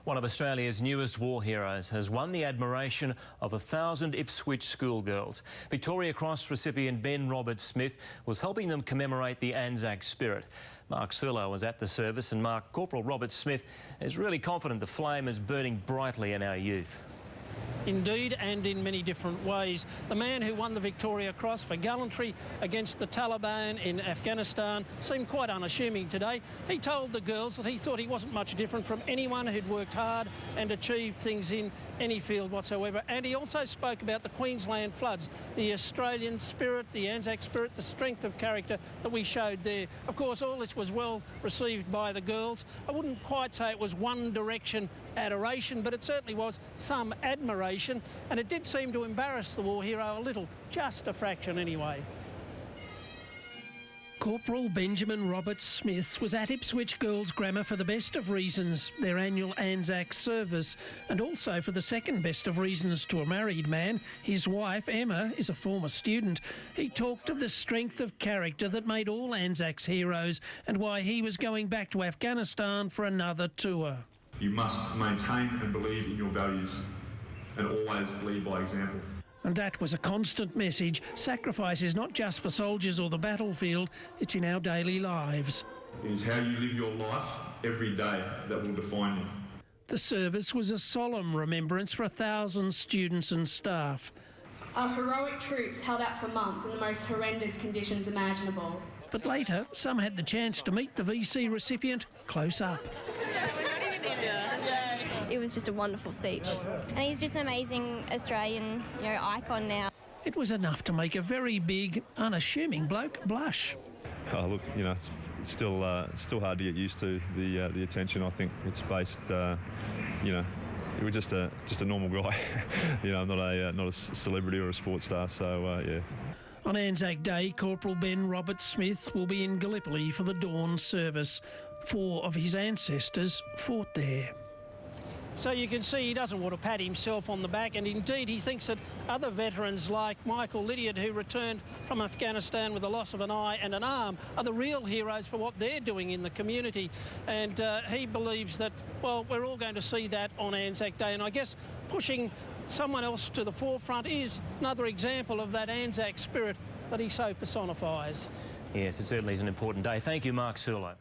One of Australia's newest war heroes has won the admiration of 1,000 Ipswich schoolgirls. Victoria Cross recipient Ben Robert Smith was helping them commemorate the ANZAC spirit. Mark Surlo was at the service, and Corporal Robert Smith is really confident the flame is burning brightly in our youth. Indeed, and in many different ways. The man who won the Victoria Cross for gallantry against the Taliban in Afghanistan seemed quite unassuming today. He told the girls that he thought he wasn't much different from anyone who'd worked hard and achieved things in any field whatsoever. And he also spoke about the Queensland floods, the Australian spirit, the ANZAC spirit, the strength of character that we showed there. Of course, all this was well received by the girls. I wouldn't quite say it was One Direction adoration, but it certainly was some admiration, and it did seem to embarrass the war hero a little, just a fraction anyway. Corporal Benjamin Robert Smith was at Ipswich Girls Grammar for the best of reasons, their annual ANZAC service, and also for the second best of reasons to a married man. His wife, Emma, is a former student. He talked of the strength of character that made all ANZAC's heroes and why he was going back to Afghanistan for another tour. You must maintain and believe in your values and always lead by example. And that was a constant message. Sacrifice is not just for soldiers or the battlefield, it's in our daily lives. It is how you live your life every day that will define you. The service was a solemn remembrance for 1,000 students and staff. Our heroic troops held out for months in the most horrendous conditions imaginable. But later, some had the chance to meet the VC recipient close up. It was just a wonderful speech. And he's just an amazing Australian, icon now. It was enough to make a very big, unassuming bloke blush. Oh, look, it's still hard to get used to the attention. I think it's based, you were just a normal guy. I'm not a celebrity or a sports star, so yeah. On ANZAC Day, Corporal Ben Robert Smith will be in Gallipoli for the dawn service. 4 of his ancestors fought there. So you can see he doesn't want to pat himself on the back, and indeed he thinks that other veterans like Michael Lydiard, who returned from Afghanistan with the loss of an eye and an arm, are the real heroes for what they're doing in the community. And he believes that, well, we're all going to see that on ANZAC Day, and I guess pushing someone else to the forefront is another example of that ANZAC spirit that he so personifies. Yes, it certainly is an important day. Thank you, Mark Surlo.